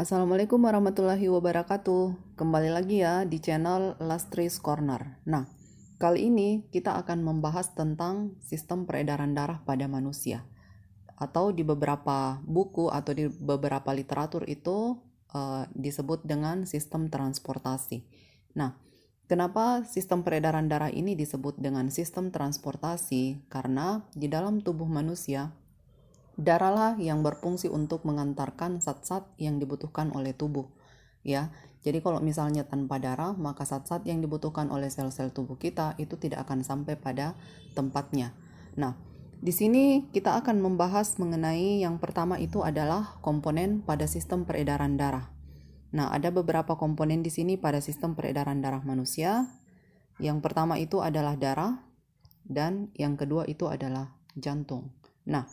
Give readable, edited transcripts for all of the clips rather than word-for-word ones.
Assalamualaikum warahmatullahi wabarakatuh. Kembali lagi ya di channel Lastris Corner. Nah, kali ini kita akan membahas tentang sistem peredaran darah pada manusia. Atau di beberapa buku atau di beberapa literatur itu disebut dengan sistem transportasi. Nah, kenapa sistem peredaran darah ini disebut dengan sistem transportasi? Karena di dalam tubuh manusia darahlah yang berfungsi untuk mengantarkan zat-zat yang dibutuhkan oleh tubuh, ya. Jadi kalau misalnya tanpa darah, maka zat-zat yang dibutuhkan oleh sel-sel tubuh kita itu tidak akan sampai pada tempatnya. Nah, di sini kita akan membahas mengenai yang pertama itu adalah komponen pada sistem peredaran darah. Nah, ada beberapa komponen di sini pada sistem peredaran darah manusia. Yang pertama itu adalah darah dan yang kedua itu adalah jantung. Nah,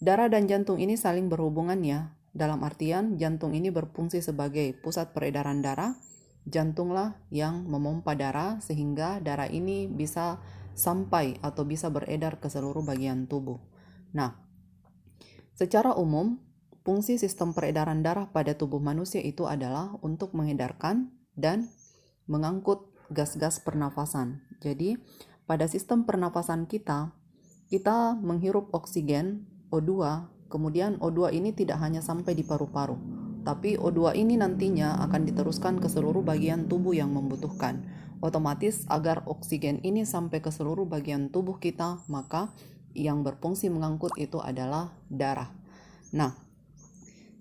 darah dan jantung ini saling berhubungan ya, dalam artian jantung ini berfungsi sebagai pusat peredaran darah, jantunglah yang memompa darah sehingga darah ini bisa sampai atau bisa beredar ke seluruh bagian tubuh. Nah, secara umum, fungsi sistem peredaran darah pada tubuh manusia itu adalah untuk mengedarkan dan mengangkut gas-gas pernafasan. Jadi, pada sistem pernafasan kita menghirup oksigen O2, kemudian O2 ini tidak hanya sampai di paru-paru, tapi O2 ini nantinya akan diteruskan ke seluruh bagian tubuh yang membutuhkan. Otomatis agar oksigen ini sampai ke seluruh bagian tubuh kita, maka yang berfungsi mengangkut itu adalah darah. Nah,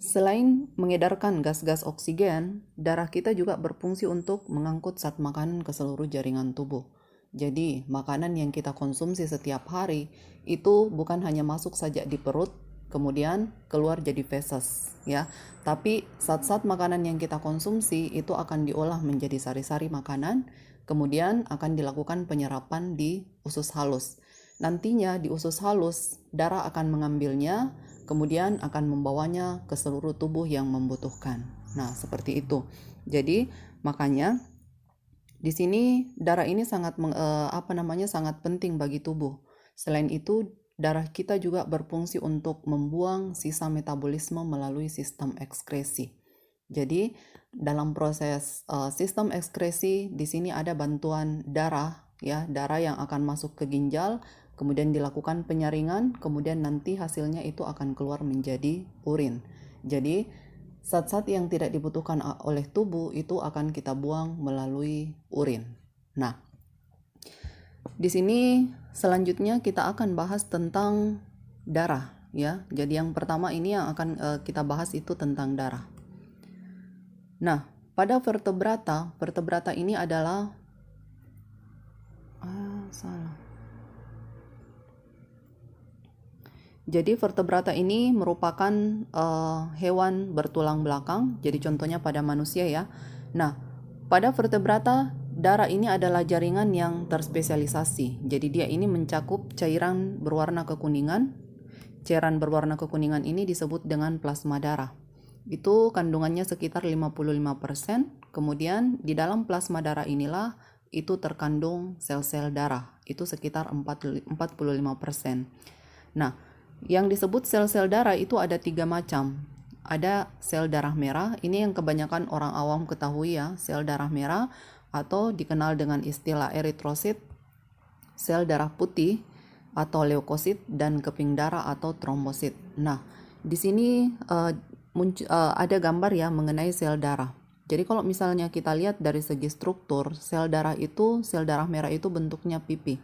selain mengedarkan gas-gas oksigen, darah kita juga berfungsi untuk mengangkut zat makanan ke seluruh jaringan tubuh. Jadi, makanan yang kita konsumsi setiap hari itu bukan hanya masuk saja di perut, kemudian keluar jadi feses, ya. Tapi zat-zat makanan yang kita konsumsi itu akan diolah menjadi sari-sari makanan, kemudian akan dilakukan penyerapan di usus halus. Nantinya di usus halus, darah akan mengambilnya, kemudian akan membawanya ke seluruh tubuh yang membutuhkan. Nah, seperti itu. Jadi, makanya di sini darah ini sangat sangat penting bagi tubuh. Selain itu, darah kita juga berfungsi untuk membuang sisa metabolisme melalui sistem ekskresi. Jadi, dalam proses sistem ekskresi di sini ada bantuan darah, ya, darah yang akan masuk ke ginjal, kemudian dilakukan penyaringan, kemudian nanti hasilnya itu akan keluar menjadi urin. Jadi, zat-zat yang tidak dibutuhkan oleh tubuh itu akan kita buang melalui urin. Nah, di sini selanjutnya kita akan bahas tentang darah, ya. Jadi yang pertama ini yang akan kita bahas itu tentang darah. Nah, pada vertebrata ini adalah Jadi vertebrata ini merupakan hewan bertulang belakang. Jadi contohnya pada manusia ya. Nah, pada vertebrata darah ini adalah jaringan yang terspesialisasi. Jadi dia ini mencakup cairan berwarna kekuningan. Cairan berwarna kekuningan ini disebut dengan plasma darah. Itu kandungannya sekitar 55%. Kemudian di dalam plasma darah inilah itu terkandung sel-sel darah. Itu sekitar 45%. Nah, yang disebut sel-sel darah itu ada 3 macam. Ada sel darah merah, ini yang kebanyakan orang awam ketahui ya, sel darah merah atau dikenal dengan istilah eritrosit, sel darah putih atau leukosit, dan keping darah atau trombosit. Nah, di sini ada gambar ya mengenai sel darah. Jadi kalau misalnya kita lihat dari segi struktur, sel darah merah itu bentuknya pipi.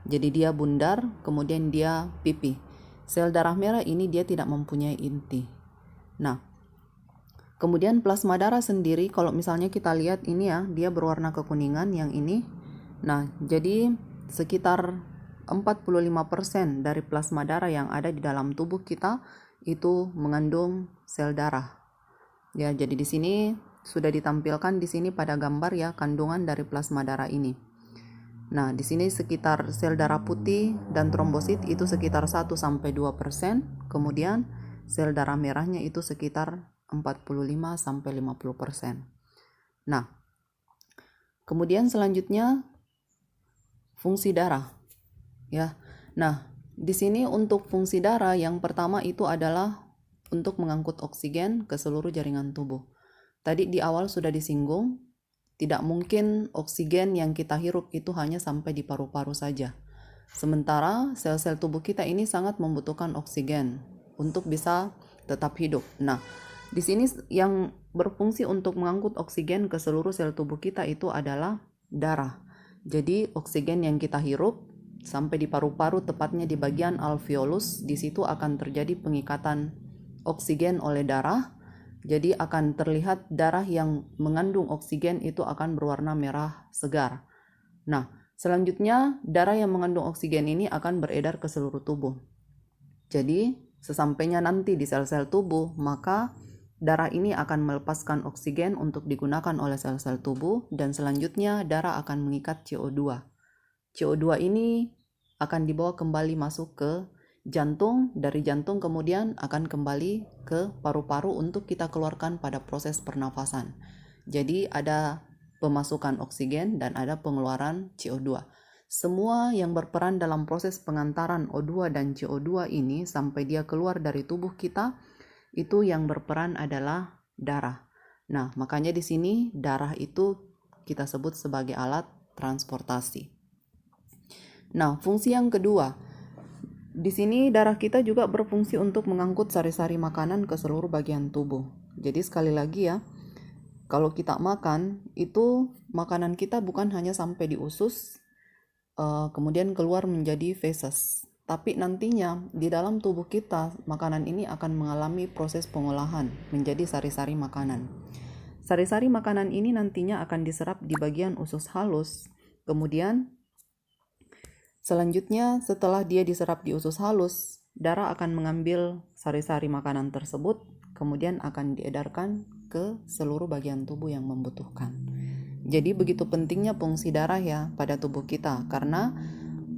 Jadi dia bundar, kemudian dia pipi. Sel darah merah ini dia tidak mempunyai inti. Nah, kemudian plasma darah sendiri, kalau misalnya kita lihat ini ya, dia berwarna kekuningan yang ini. Nah, jadi sekitar 45% dari plasma darah yang ada di dalam tubuh kita itu mengandung sel darah. Ya, jadi di sini sudah ditampilkan di sini pada gambar ya kandungan dari plasma darah ini. Nah, di sini sekitar sel darah putih dan trombosit itu sekitar 1-2%, kemudian sel darah merahnya itu sekitar 45-50%. Nah, kemudian selanjutnya fungsi darah. Ya. Nah, di sini untuk fungsi darah yang pertama itu adalah untuk mengangkut oksigen ke seluruh jaringan tubuh. Tadi di awal sudah disinggung, tidak mungkin oksigen yang kita hirup itu hanya sampai di paru-paru saja. Sementara sel-sel tubuh kita ini sangat membutuhkan oksigen untuk bisa tetap hidup. Nah, di sini yang berfungsi untuk mengangkut oksigen ke seluruh sel tubuh kita itu adalah darah. Jadi oksigen yang kita hirup sampai di paru-paru, tepatnya di bagian alveolus, di situ akan terjadi pengikatan oksigen oleh darah. Jadi akan terlihat darah yang mengandung oksigen itu akan berwarna merah segar. Nah, selanjutnya darah yang mengandung oksigen ini akan beredar ke seluruh tubuh. Jadi sesampainya nanti di sel-sel tubuh, maka darah ini akan melepaskan oksigen untuk digunakan oleh sel-sel tubuh, dan selanjutnya darah akan mengikat CO2. CO2 ini akan dibawa kembali masuk ke jantung, dari jantung kemudian akan kembali ke paru-paru untuk kita keluarkan pada proses pernafasan. Jadi ada pemasukan oksigen dan ada pengeluaran CO2. Semua yang berperan dalam proses pengantaran O2 dan CO2 ini sampai dia keluar dari tubuh kita, itu yang berperan adalah darah. Nah, makanya di sini darah itu kita sebut sebagai alat transportasi. Nah, fungsi yang kedua, di sini darah kita juga berfungsi untuk mengangkut sari-sari makanan ke seluruh bagian tubuh. Jadi sekali lagi ya, kalau kita makan, itu makanan kita bukan hanya sampai di usus, kemudian keluar menjadi feses. Tapi nantinya di dalam tubuh kita, makanan ini akan mengalami proses pengolahan menjadi sari-sari makanan. Sari-sari makanan ini nantinya akan diserap di bagian usus halus. Kemudian selanjutnya setelah dia diserap di usus halus, darah akan mengambil sari-sari makanan tersebut, kemudian akan diedarkan ke seluruh bagian tubuh yang membutuhkan. Jadi begitu pentingnya fungsi darah ya pada tubuh kita, karena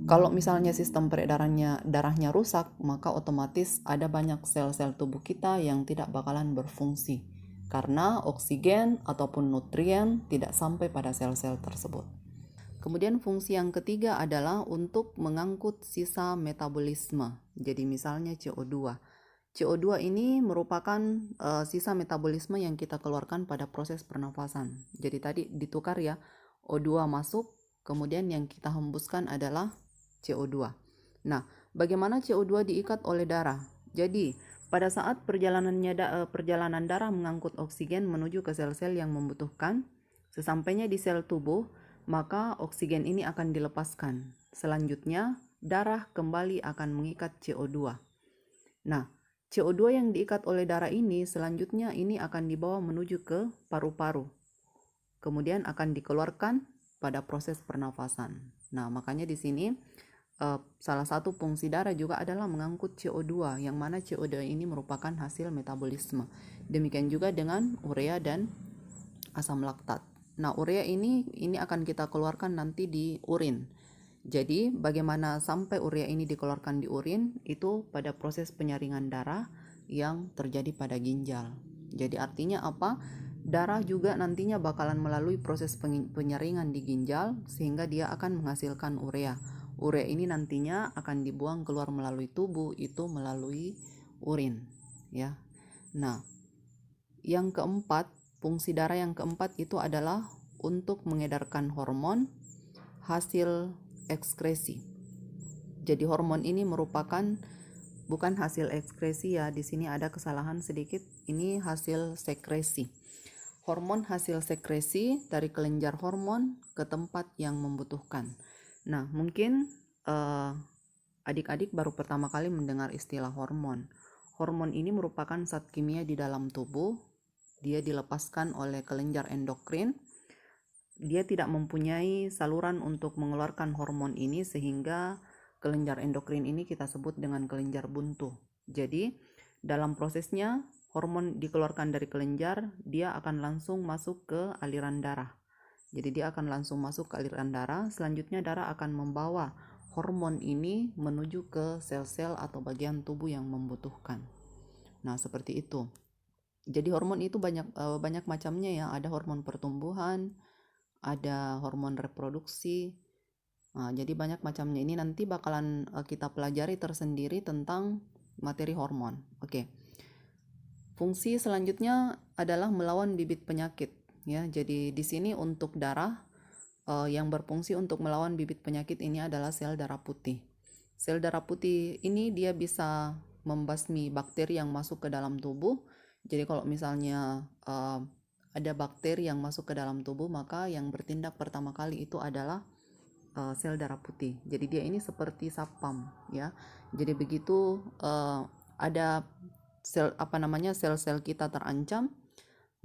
kalau misalnya sistem peredarannya darahnya rusak, maka otomatis ada banyak sel-sel tubuh kita yang tidak bakalan berfungsi karena oksigen ataupun nutrien tidak sampai pada sel-sel tersebut. Kemudian fungsi yang ketiga adalah untuk mengangkut sisa metabolisme. Jadi misalnya CO2. CO2 ini merupakan sisa metabolisme yang kita keluarkan pada proses pernafasan. Jadi tadi ditukar ya, O2 masuk, kemudian yang kita hembuskan adalah CO2. Nah, bagaimana CO2 diikat oleh darah? Jadi, pada saat perjalanan darah mengangkut oksigen menuju ke sel-sel yang membutuhkan, sesampainya di sel tubuh, maka oksigen ini akan dilepaskan. Selanjutnya, darah kembali akan mengikat CO2. Nah, CO2 yang diikat oleh darah ini selanjutnya ini akan dibawa menuju ke paru-paru. Kemudian akan dikeluarkan pada proses pernafasan. Nah, makanya di sini salah satu fungsi darah juga adalah mengangkut CO2, yang mana CO2 ini merupakan hasil metabolisme. Demikian juga dengan urea dan asam laktat. Nah, urea ini akan kita keluarkan nanti di urin. Jadi, bagaimana sampai urea ini dikeluarkan di urin, itu pada proses penyaringan darah yang terjadi pada ginjal. Jadi artinya apa? Darah juga nantinya bakalan melalui proses penyaringan di ginjal sehingga dia akan menghasilkan urea. Urea ini nantinya akan dibuang keluar melalui tubuh, itu melalui urin, ya. Nah, yang keempat, fungsi darah yang keempat itu adalah untuk mengedarkan hormon hasil ekskresi. Jadi hormon ini merupakan bukan hasil ekskresi ya, di sini ada kesalahan sedikit. Ini hasil sekresi. Hormon hasil sekresi dari kelenjar hormon ke tempat yang membutuhkan. Nah, mungkin adik-adik baru pertama kali mendengar istilah hormon. Hormon ini merupakan zat kimia di dalam tubuh. Dia dilepaskan oleh kelenjar endokrin. Dia tidak mempunyai saluran untuk mengeluarkan hormon ini sehingga kelenjar endokrin ini kita sebut dengan kelenjar buntu. Jadi, dalam prosesnya hormon dikeluarkan dari kelenjar, dia akan langsung masuk ke aliran darah. Jadi dia akan langsung masuk ke aliran darah, selanjutnya darah akan membawa hormon ini menuju ke sel-sel atau bagian tubuh yang membutuhkan. Nah, seperti itu. Jadi hormon itu banyak macamnya ya, ada hormon pertumbuhan, ada hormon reproduksi. Nah, jadi banyak macamnya. Ini nanti bakalan kita pelajari tersendiri tentang materi hormon. Oke. Fungsi selanjutnya adalah melawan bibit penyakit ya. Jadi di sini untuk darah yang berfungsi untuk melawan bibit penyakit ini adalah sel darah putih. Sel darah putih ini dia bisa membasmi bakteri yang masuk ke dalam tubuh. Jadi kalau misalnya ada bakteri yang masuk ke dalam tubuh, maka yang bertindak pertama kali itu adalah sel darah putih. Jadi dia ini seperti sapam ya. Jadi begitu ada sel-sel kita terancam,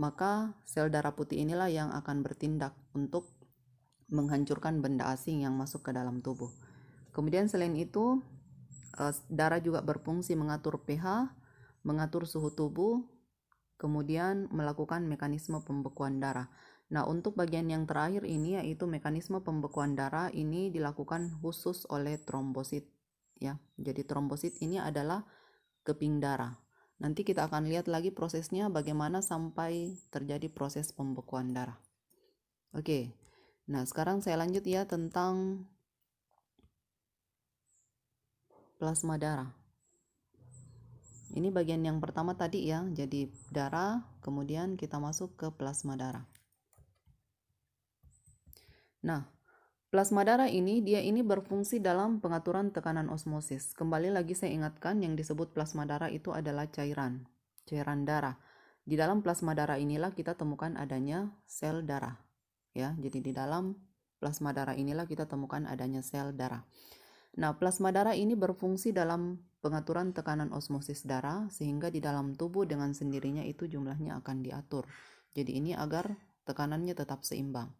maka sel darah putih inilah yang akan bertindak untuk menghancurkan benda asing yang masuk ke dalam tubuh. Kemudian selain itu, darah juga berfungsi mengatur pH, mengatur suhu tubuh, kemudian melakukan mekanisme pembekuan darah. Nah, untuk bagian yang terakhir ini yaitu mekanisme pembekuan darah ini dilakukan khusus oleh trombosit ya. Jadi trombosit ini adalah keping darah. Nanti kita akan lihat lagi prosesnya bagaimana sampai terjadi proses pembekuan darah. Oke. Nah, sekarang saya lanjut ya tentang plasma darah. Ini bagian yang pertama tadi ya. Jadi darah, kemudian kita masuk ke plasma darah. Nah, plasma darah ini dia ini berfungsi dalam pengaturan tekanan osmosis. Kembali lagi saya ingatkan yang disebut plasma darah itu adalah cairan darah. Di dalam plasma darah inilah kita temukan adanya sel darah. Ya, jadi di dalam plasma darah inilah kita temukan adanya sel darah. Nah, plasma darah ini berfungsi dalam pengaturan tekanan osmosis darah sehingga di dalam tubuh dengan sendirinya itu jumlahnya akan diatur. Jadi ini agar tekanannya tetap seimbang.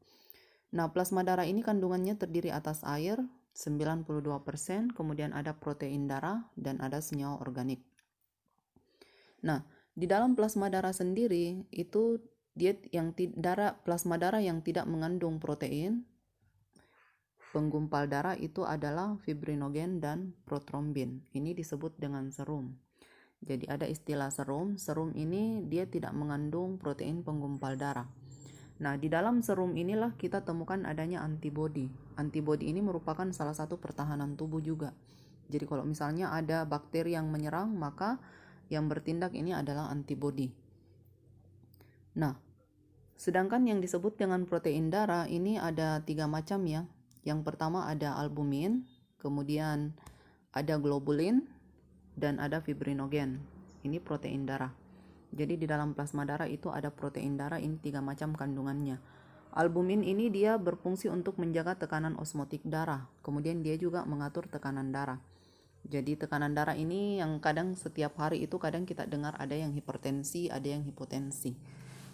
Nah, plasma darah ini kandungannya terdiri atas air 92%, kemudian ada protein darah dan ada senyawa organik. Nah, di dalam plasma darah sendiri itu plasma darah yang tidak mengandung protein penggumpal darah itu adalah fibrinogen dan protrombin. Ini disebut dengan serum. Jadi ada istilah serum. Serum ini dia tidak mengandung protein penggumpal darah. Nah, di dalam serum inilah kita temukan adanya antibodi. Antibodi ini merupakan salah satu pertahanan tubuh juga. Jadi kalau misalnya ada bakteri yang menyerang, maka yang bertindak ini adalah antibodi. Nah, sedangkan yang disebut dengan protein darah ini ada 3 macam ya. Yang pertama ada albumin, kemudian ada globulin, dan ada fibrinogen. Ini protein darah. Jadi di dalam plasma darah itu ada protein darah, ini 3 macam kandungannya. Albumin ini dia berfungsi untuk menjaga tekanan osmotik darah. Kemudian dia juga mengatur tekanan darah. Jadi tekanan darah ini yang kadang setiap hari itu kadang kita dengar ada yang hipertensi, ada yang hipotensi.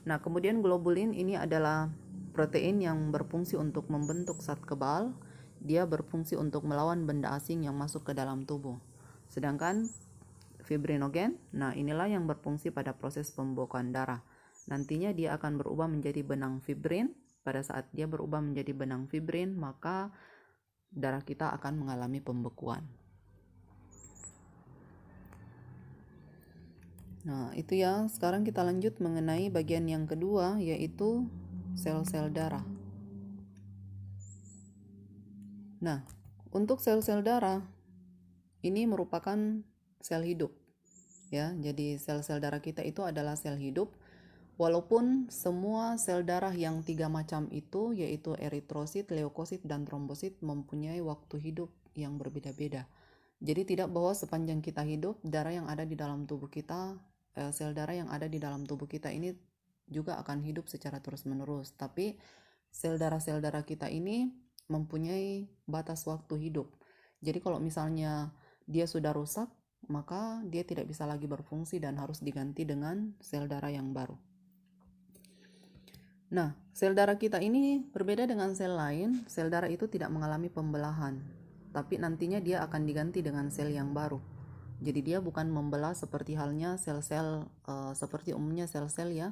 Nah, kemudian globulin ini adalah protein yang berfungsi untuk membentuk zat kebal. Dia berfungsi untuk melawan benda asing yang masuk ke dalam tubuh. Sedangkan fibrinogen, nah inilah yang berfungsi pada proses pembekuan darah. Nantinya dia akan berubah menjadi benang fibrin. Pada saat dia berubah menjadi benang fibrin, maka darah kita akan mengalami pembekuan. Nah, itu ya. Sekarang kita lanjut mengenai bagian yang kedua, yaitu sel-sel darah. Nah, untuk sel-sel darah ini merupakan sel hidup. Ya, jadi sel-sel darah kita itu adalah sel hidup. Walaupun semua sel darah yang 3 macam itu, yaitu eritrosit, leukosit, dan trombosit mempunyai waktu hidup yang berbeda-beda. Jadi tidak bahwa sepanjang kita hidup, darah yang ada di dalam tubuh kita, sel darah yang ada di dalam tubuh kita ini juga akan hidup secara terus-menerus. Tapi sel darah kita ini mempunyai batas waktu hidup. Jadi kalau misalnya dia sudah rusak, maka dia tidak bisa lagi berfungsi dan harus diganti dengan sel darah yang baru. Nah, sel darah kita ini berbeda dengan sel lain. Sel darah itu tidak mengalami pembelahan, tapi nantinya dia akan diganti dengan sel yang baru. Jadi dia bukan membelah seperti halnya sel-sel seperti umumnya sel-sel ya,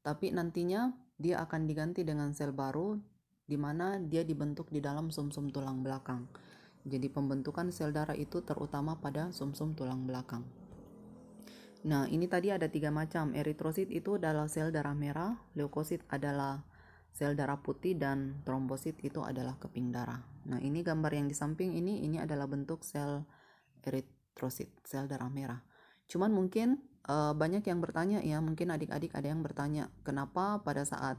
tapi nantinya dia akan diganti dengan sel baru di mana dia dibentuk di dalam sumsum tulang belakang. Jadi pembentukan sel darah itu terutama pada sumsum tulang belakang. Nah, ini tadi ada 3 macam. Eritrosit itu adalah sel darah merah, leukosit adalah sel darah putih, dan trombosit itu adalah keping darah. Nah, ini gambar yang di samping ini adalah bentuk sel eritrosit, sel darah merah. Cuman mungkin banyak yang bertanya ya, mungkin adik-adik ada yang bertanya, kenapa pada saat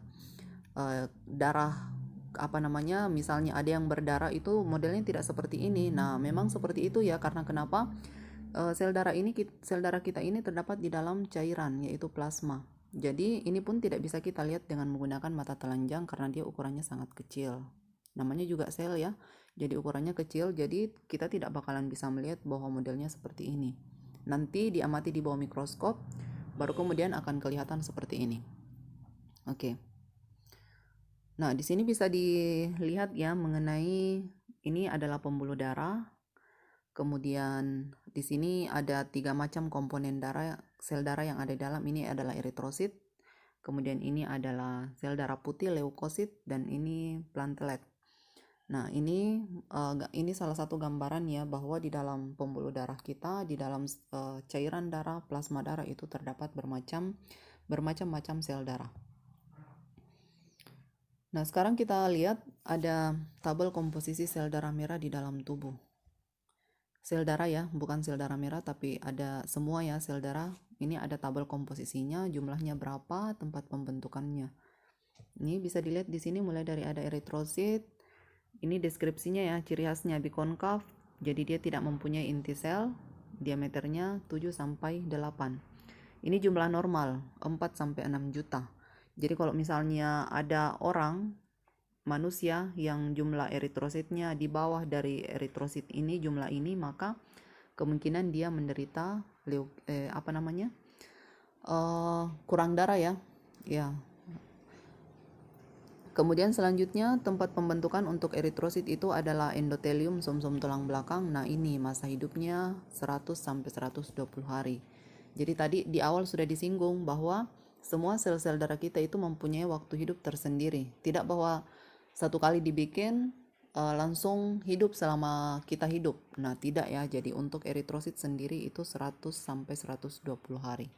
darah misalnya ada yang berdarah itu modelnya tidak seperti ini. Nah, memang seperti itu ya, karena kenapa? Sel darah kita ini terdapat di dalam cairan, yaitu plasma. Jadi ini pun tidak bisa kita lihat dengan menggunakan mata telanjang karena dia ukurannya sangat kecil. Namanya juga sel ya, jadi ukurannya kecil, jadi kita tidak bakalan bisa melihat bahwa modelnya seperti ini. Nanti diamati di bawah mikroskop, baru kemudian akan kelihatan seperti ini. Oke. Nah, di sini bisa dilihat ya mengenai ini adalah pembuluh darah. Kemudian di sini ada 3 macam komponen darah, sel darah yang ada di dalam. Ini adalah eritrosit. Kemudian ini adalah sel darah putih, leukosit, dan ini platelet. Nah, ini salah satu gambaran ya bahwa di dalam pembuluh darah kita, di dalam cairan darah, plasma darah itu terdapat bermacam-macam sel darah. Nah, sekarang kita lihat ada tabel komposisi sel darah merah di dalam tubuh. Sel darah ya, bukan sel darah merah, tapi ada semua ya sel darah. Ini ada tabel komposisinya, jumlahnya berapa, tempat pembentukannya. Ini bisa dilihat di sini mulai dari ada eritrosit. Ini deskripsinya ya, ciri khasnya bikonkav. Jadi dia tidak mempunyai inti sel, diameternya 7 sampai 8. Ini jumlah normal, 4 sampai 6 juta. Jadi kalau misalnya ada orang manusia yang jumlah eritrositnya di bawah dari eritrosit ini, jumlah ini, maka kemungkinan dia menderita kurang darah ya. Kemudian selanjutnya tempat pembentukan untuk eritrosit itu adalah endotelium, sumsum tulang belakang. Nah, ini masa hidupnya 100 sampai 120 hari. Jadi tadi di awal sudah disinggung bahwa semua sel-sel darah kita itu mempunyai waktu hidup tersendiri. Tidak bahwa satu kali dibikin langsung hidup selama kita hidup. Nah, tidak ya. Jadi untuk eritrosit sendiri itu 100 sampai 120 hari.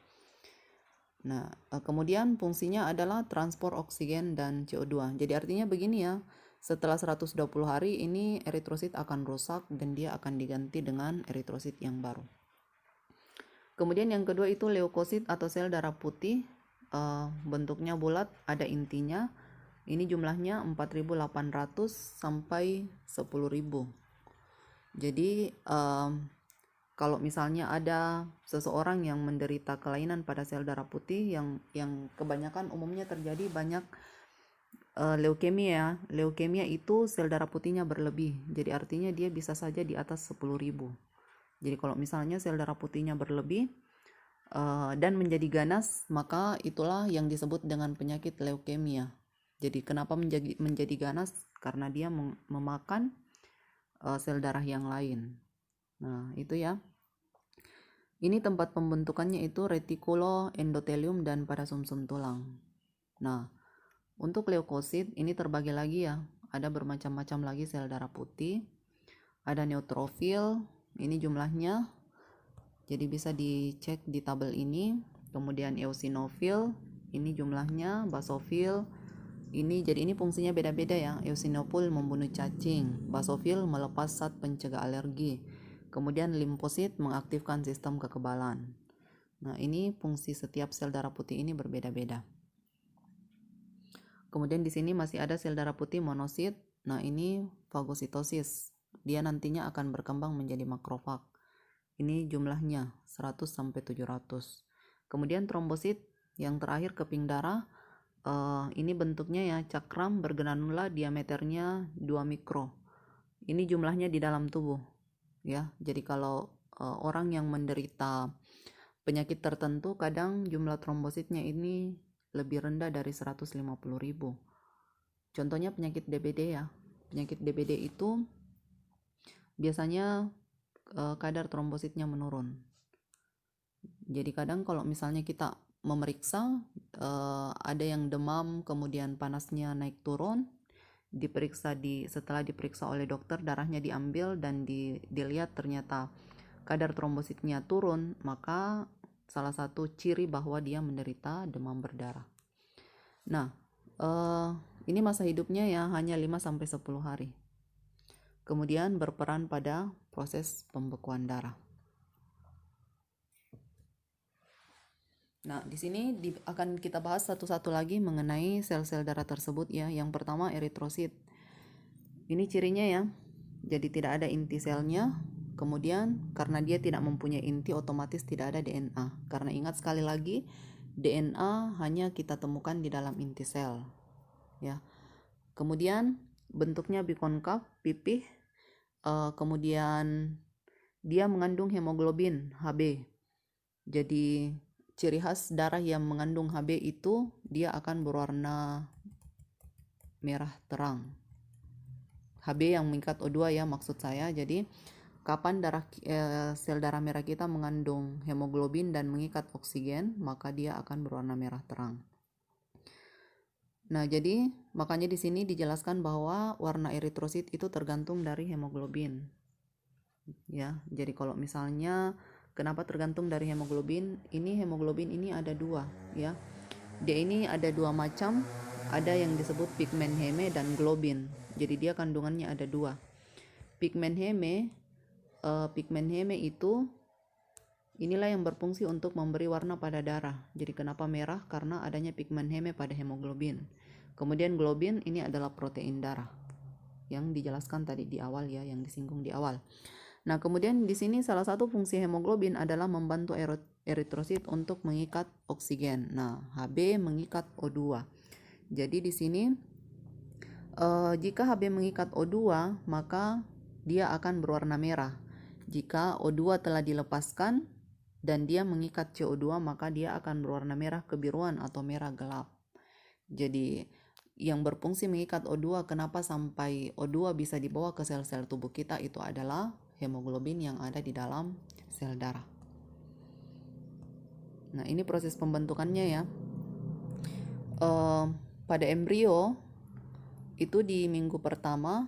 Nah, kemudian fungsinya adalah transport oksigen dan CO2. Jadi artinya begini ya, setelah 120 hari ini eritrosit akan rusak dan dia akan diganti dengan eritrosit yang baru. Kemudian yang kedua itu leukosit atau sel darah putih. Bentuknya bulat, ada intinya. Ini jumlahnya 4.800 sampai 10.000. Jadi kalau misalnya ada seseorang yang menderita kelainan pada sel darah putih yang kebanyakan umumnya terjadi banyak leukemia. Leukemia itu sel darah putihnya berlebih. Jadi artinya dia bisa saja di atas 10.000. Jadi kalau misalnya sel darah putihnya berlebih dan menjadi ganas, maka itulah yang disebut dengan penyakit leukemia. Jadi kenapa menjadi ganas? Karena dia memakan sel darah yang lain. Nah, itu ya. Ini tempat pembentukannya itu retikulo, endotelium, dan pada sumsum tulang. Nah, untuk leukosit ini terbagi lagi ya. Ada bermacam-macam lagi sel darah putih. Ada neutrofil, ini jumlahnya. Jadi bisa dicek di tabel ini. Kemudian eosinofil, ini jumlahnya. Basofil, jadi ini fungsinya beda-beda ya. Eosinofil membunuh cacing, basofil melepas zat pencegah alergi. Kemudian limfosit mengaktifkan sistem kekebalan. Nah, ini fungsi setiap sel darah putih ini berbeda-beda. Kemudian di sini masih ada sel darah putih monosit. Nah, ini fagositosis. Dia nantinya akan berkembang menjadi makrofag. Ini jumlahnya 100 sampai 700. Kemudian trombosit yang terakhir keping darah. Ini bentuknya ya cakram bergranula, diameternya 2 mikro. Ini jumlahnya di dalam tubuh ya. Jadi kalau orang yang menderita penyakit tertentu kadang jumlah trombositnya ini lebih rendah dari 150.000. Contohnya penyakit DBD ya. Penyakit DBD itu biasanya kadar trombositnya menurun. Jadi kadang kalau misalnya kita memeriksa ada yang demam kemudian panasnya naik turun, setelah diperiksa oleh dokter darahnya diambil dan dilihat ternyata kadar trombositnya turun, maka salah satu ciri bahwa dia menderita demam berdarah. Nah, ini masa hidupnya ya hanya 5 sampai 10 hari. Kemudian berperan pada proses pembekuan darah. Nah, di sini akan kita bahas satu-satu lagi mengenai sel-sel darah tersebut ya. Yang pertama eritrosit. Ini cirinya ya. Jadi tidak ada inti selnya. Kemudian karena dia tidak mempunyai inti, otomatis tidak ada DNA. Karena ingat sekali lagi, DNA hanya kita temukan di dalam inti sel ya. Kemudian bentuknya bikonkav, pipih. Kemudian dia mengandung hemoglobin Hb. Jadi ciri khas darah yang mengandung Hb itu dia akan berwarna merah terang. Hb yang mengikat O2 ya maksud saya. Jadi kapan sel darah merah kita mengandung hemoglobin dan mengikat oksigen, maka dia akan berwarna merah terang. Nah, jadi makanya di sini dijelaskan bahwa warna eritrosit itu tergantung dari hemoglobin. Ya, jadi kalau misalnya kenapa tergantung dari hemoglobin? Ini hemoglobin ini ada dua, ya. Dia ini ada dua macam, ada yang disebut pigmen heme dan globin. Jadi dia kandungannya ada dua. Pigmen heme itu inilah yang berfungsi untuk memberi warna pada darah. Jadi kenapa merah? Karena adanya pigmen heme pada hemoglobin. Kemudian globin ini adalah protein darah yang dijelaskan tadi di awal ya, yang disinggung di awal. Nah, kemudian di sini salah satu fungsi hemoglobin adalah membantu eritrosit untuk mengikat oksigen. Nah, Hb mengikat O2. Jadi di sini jika Hb mengikat O2, maka dia akan berwarna merah. Jika O2 telah dilepaskan dan dia mengikat CO2, maka dia akan berwarna merah kebiruan atau merah gelap. Jadi yang berfungsi mengikat O2, kenapa sampai O2 bisa dibawa ke sel-sel tubuh kita, itu adalah hemoglobin yang ada di dalam sel darah. Nah, ini proses pembentukannya ya. Pada embrio itu di minggu pertama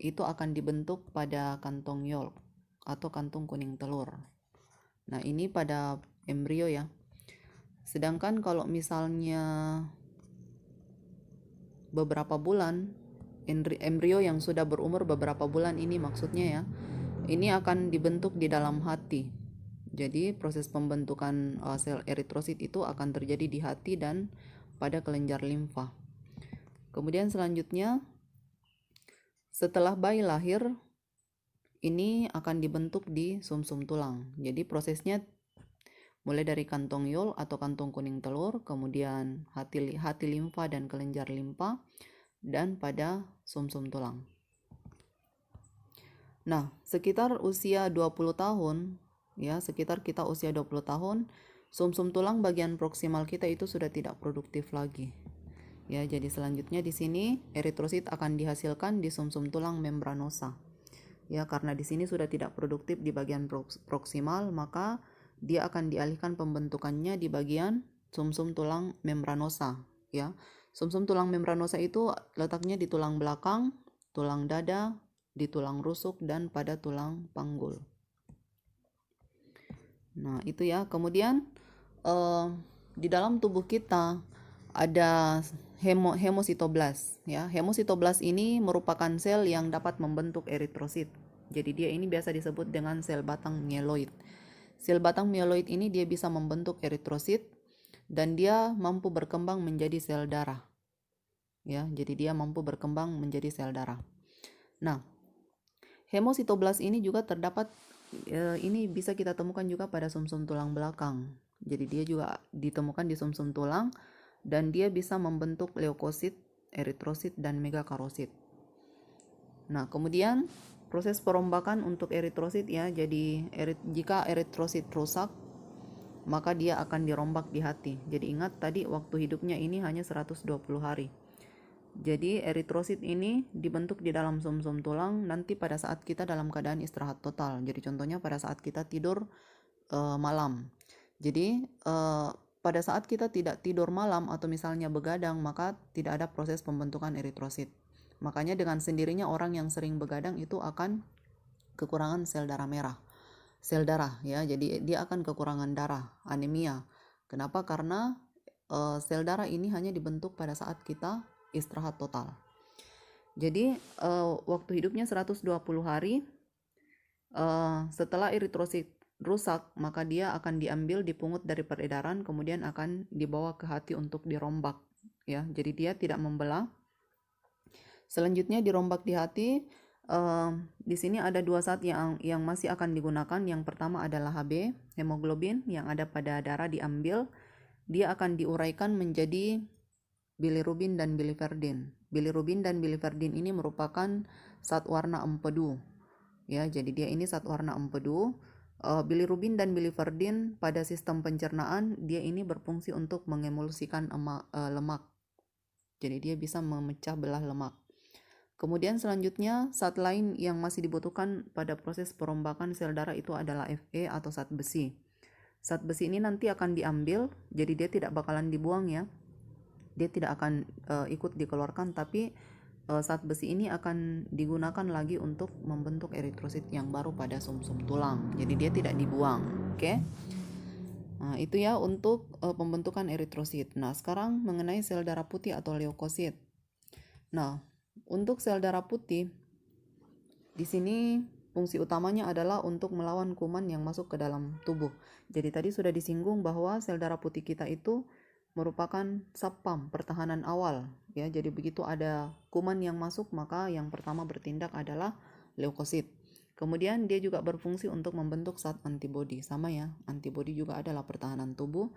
itu akan dibentuk pada kantong yolk atau kantung kuning telur. Nah, ini pada embrio ya. Sedangkan kalau misalnya beberapa bulan, embrio yang sudah berumur beberapa bulan ini maksudnya ya, ini akan dibentuk di dalam hati. Jadi proses pembentukan sel eritrosit itu akan terjadi di hati dan pada kelenjar limfa. Kemudian selanjutnya setelah bayi lahir ini akan dibentuk di sumsum tulang. Jadi prosesnya mulai dari kantong yolk atau kantong kuning telur, kemudian hati limfa dan kelenjar limfa, dan pada sumsum tulang. Nah, sekitar usia 20 tahun, ya, sekitar kita usia 20 tahun, sumsum tulang bagian proksimal kita itu sudah tidak produktif lagi. Ya, jadi selanjutnya di sini eritrosit akan dihasilkan di sumsum tulang membranosa. Ya, karena di sini sudah tidak produktif di bagian proksimal, maka dia akan dialihkan pembentukannya di bagian sumsum tulang membranosa, ya. Sumsum tulang membranosa itu letaknya di tulang belakang, tulang dada, di tulang rusuk, dan pada tulang panggul. Nah, itu ya. Kemudian di dalam tubuh kita ada hemositoblas ya. Hemositoblas ini merupakan sel yang dapat membentuk eritrosit. Jadi dia ini biasa disebut dengan sel batang mieloid. Sel batang mieloid ini dia bisa membentuk eritrosit dan dia mampu berkembang menjadi sel darah. Ya, jadi dia mampu berkembang menjadi sel darah. Nah, hemositoblas ini juga terdapat ini bisa kita temukan juga pada sumsum tulang belakang. Jadi dia juga ditemukan di sumsum tulang dan dia bisa membentuk leukosit, eritrosit, dan megakarosit. Nah, kemudian proses perombakan untuk eritrosit ya. Jadi jika eritrosit rusak, maka dia akan dirombak di hati. Jadi ingat tadi waktu hidupnya ini hanya 120 hari. Jadi eritrosit ini dibentuk di dalam sumsum tulang nanti pada saat kita dalam keadaan istirahat total. Jadi contohnya pada saat kita tidur malam. Jadi pada saat kita tidak tidur malam atau misalnya begadang, maka tidak ada proses pembentukan eritrosit. Makanya dengan sendirinya orang yang sering begadang itu akan kekurangan sel darah merah. Sel darah ya, jadi dia akan kekurangan darah, anemia. Kenapa? Karena sel darah ini hanya dibentuk pada saat kita istirahat total. Jadi waktu hidupnya 120 hari setelah eritrosit rusak, maka dia akan diambil, dipungut dari peredaran, kemudian akan dibawa ke hati untuk dirombak, ya. Jadi dia tidak membelah. Selanjutnya dirombak di hati. Di sini ada dua zat yang masih akan digunakan. Yang pertama adalah Hb, hemoglobin yang ada pada darah diambil, dia akan diuraikan menjadi bilirubin dan biliverdin. Bilirubin dan biliverdin ini merupakan zat warna empedu, ya. Jadi dia ini zat warna empedu. Bilirubin dan biliverdin pada sistem pencernaan dia ini berfungsi untuk mengemulsikan lemak. Jadi dia bisa memecah belah lemak. Kemudian selanjutnya zat lain yang masih dibutuhkan pada proses perombakan sel darah itu adalah Fe atau zat besi. Zat besi ini nanti akan diambil, jadi dia tidak bakalan dibuang, ya. Dia tidak akan ikut dikeluarkan, tapi zat besi ini akan digunakan lagi untuk membentuk eritrosit yang baru pada sumsum tulang. Jadi dia tidak dibuang, oke? Nah, itu ya untuk pembentukan eritrosit. Nah, sekarang mengenai sel darah putih atau leukosit. Nah, untuk sel darah putih, di sini fungsi utamanya adalah untuk melawan kuman yang masuk ke dalam tubuh. Jadi tadi sudah disinggung bahwa sel darah putih kita itu merupakan satpam pertahanan awal, ya. Jadi begitu ada kuman yang masuk, maka yang pertama bertindak adalah leukosit. Kemudian dia juga berfungsi untuk membentuk zat antibodi, sama ya. Antibodi juga adalah pertahanan tubuh.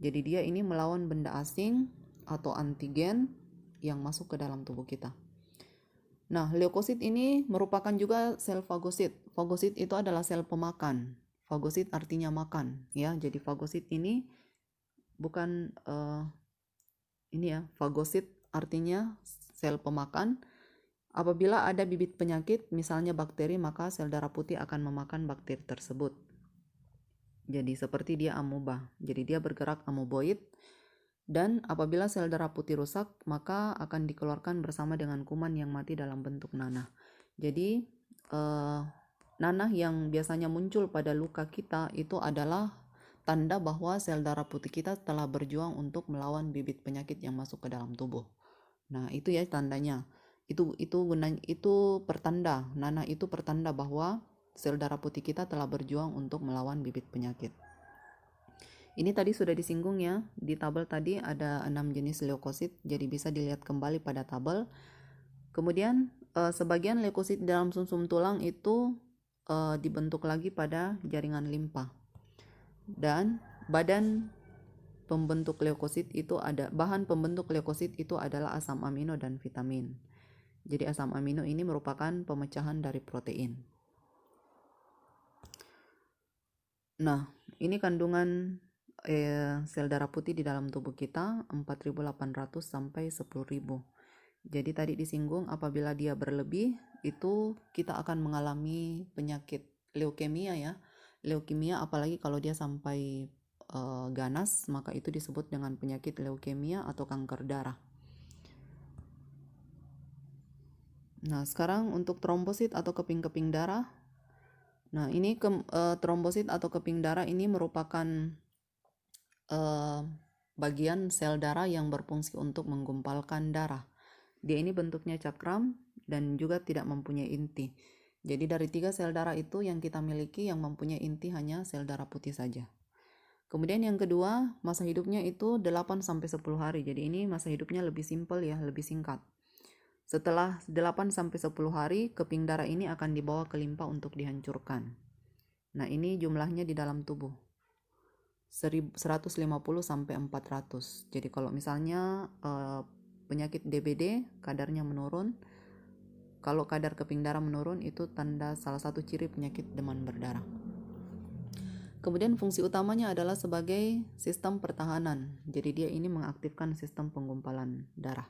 Jadi dia ini melawan benda asing atau antigen yang masuk ke dalam tubuh kita. Nah, leukosit ini merupakan juga sel fagosit. Fagosit itu adalah sel pemakan. Fagosit artinya makan, ya. Jadi fagosit ini bukan ini ya, fagosit artinya sel pemakan. Apabila ada bibit penyakit, misalnya bakteri, maka sel darah putih akan memakan bakteri tersebut. Jadi seperti dia amoeba. Jadi dia bergerak amoeboid. Dan apabila sel darah putih rusak, maka akan dikeluarkan bersama dengan kuman yang mati dalam bentuk nanah. Jadi nanah yang biasanya muncul pada luka kita itu adalah tanda bahwa sel darah putih kita telah berjuang untuk melawan bibit penyakit yang masuk ke dalam tubuh. Nah, itu ya tandanya. Itu pertanda. Nanah itu pertanda bahwa sel darah putih kita telah berjuang untuk melawan bibit penyakit. Ini tadi sudah disinggung, ya. Di tabel tadi ada 6 jenis leukosit, jadi bisa dilihat kembali pada tabel. Kemudian sebagian leukosit dalam sumsum tulang itu dibentuk lagi pada jaringan limpa. Dan bahan pembentuk leukosit itu adalah asam amino dan vitamin. Jadi asam amino ini merupakan pemecahan dari protein. Nah, ini kandungan sel darah putih di dalam tubuh kita 4.800 sampai 10.000. Jadi tadi disinggung apabila dia berlebih itu kita akan mengalami penyakit leukemia, ya. Leukemia apalagi kalau dia sampai ganas, maka itu disebut dengan penyakit leukemia atau kanker darah. Nah, sekarang untuk trombosit atau keping-keping darah. Nah, ini trombosit atau keping darah ini merupakan bagian sel darah yang berfungsi untuk menggumpalkan darah. Dia ini bentuknya cakram dan juga tidak mempunyai inti. Jadi dari 3 sel darah itu yang kita miliki yang mempunyai inti hanya sel darah putih saja. Kemudian yang kedua, masa hidupnya itu 8-10 hari. Jadi ini masa hidupnya lebih simpel, ya, lebih singkat. Setelah 8-10 hari, keping darah ini akan dibawa ke limpa untuk dihancurkan. Nah, ini jumlahnya di dalam tubuh. 150 sampai 400. Jadi kalau misalnya penyakit DBD kadarnya menurun, kalau kadar keping darah menurun itu tanda salah satu ciri penyakit demam berdarah. Kemudian fungsi utamanya adalah sebagai sistem pertahanan. Jadi dia ini mengaktifkan sistem penggumpalan darah.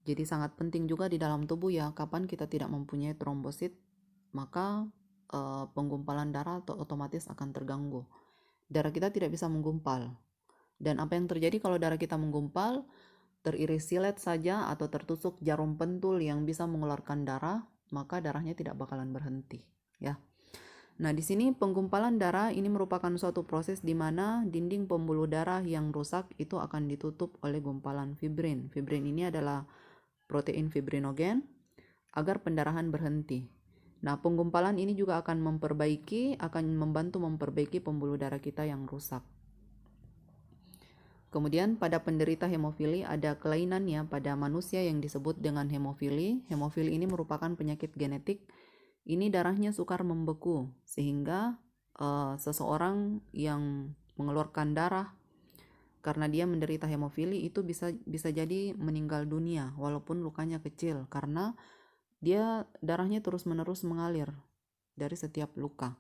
Jadi sangat penting juga di dalam tubuh, ya. Kapan kita tidak mempunyai trombosit, maka penggumpalan darah otomatis akan terganggu. Darah kita tidak bisa menggumpal. Dan apa yang terjadi kalau darah kita menggumpal? Teriris silet saja atau tertusuk jarum pentul yang bisa mengeluarkan darah, maka darahnya tidak bakalan berhenti, ya. Nah, di sini penggumpalan darah ini merupakan suatu proses di mana dinding pembuluh darah yang rusak itu akan ditutup oleh gumpalan fibrin. Fibrin ini adalah protein fibrinogen agar pendarahan berhenti. Nah, penggumpalan ini juga akan membantu memperbaiki pembuluh darah kita yang rusak. Kemudian pada penderita hemofili ada kelainannya pada manusia yang disebut dengan hemofili. Hemofili ini merupakan penyakit genetik. Ini darahnya sukar membeku sehingga seseorang yang mengeluarkan darah karena dia menderita hemofili itu bisa jadi meninggal dunia walaupun lukanya kecil karena dia darahnya terus-menerus mengalir dari setiap luka.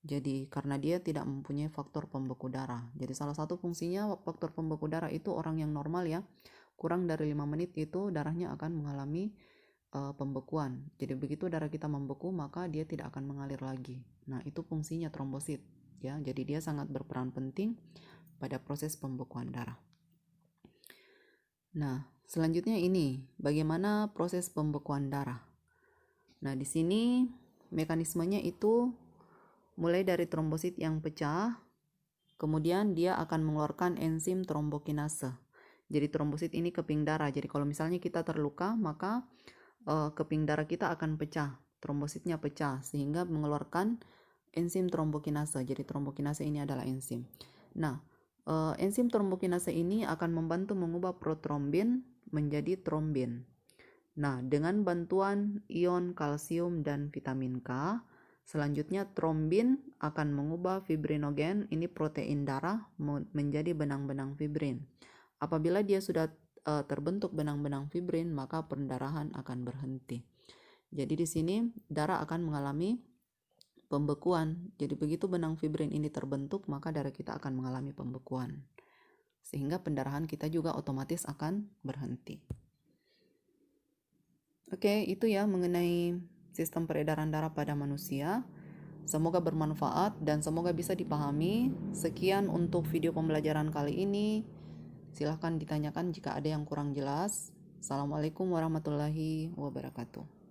Jadi karena dia tidak mempunyai faktor pembeku darah. Jadi salah satu fungsinya faktor pembeku darah itu orang yang normal ya, kurang dari 5 menit itu darahnya akan mengalami pembekuan. Jadi begitu darah kita membeku maka dia tidak akan mengalir lagi. Nah, itu fungsinya trombosit ya. Jadi dia sangat berperan penting pada proses pembekuan darah. Nah, selanjutnya ini bagaimana proses pembekuan darah. Nah, di sini mekanismenya itu mulai dari trombosit yang pecah, kemudian dia akan mengeluarkan enzim trombokinase. Jadi trombosit ini keping darah. Jadi kalau misalnya kita terluka, maka keping darah kita akan pecah, trombositnya pecah sehingga mengeluarkan enzim trombokinase. Jadi trombokinase ini adalah enzim. Nah, enzim trombokinase ini akan membantu mengubah protrombin menjadi trombin. Nah, dengan bantuan ion kalsium dan vitamin K, selanjutnya trombin akan mengubah fibrinogen, ini protein darah, menjadi benang-benang fibrin. Apabila dia sudah terbentuk benang-benang fibrin, maka pendarahan akan berhenti. Jadi di sini darah akan mengalami pembekuan. Jadi begitu benang fibrin ini terbentuk, maka darah kita akan mengalami pembekuan. Sehingga pendarahan kita juga otomatis akan berhenti. Oke, itu ya mengenai sistem peredaran darah pada manusia. Semoga bermanfaat dan semoga bisa dipahami. Sekian untuk video pembelajaran kali ini. Silahkan ditanyakan jika ada yang kurang jelas. Assalamualaikum warahmatullahi wabarakatuh.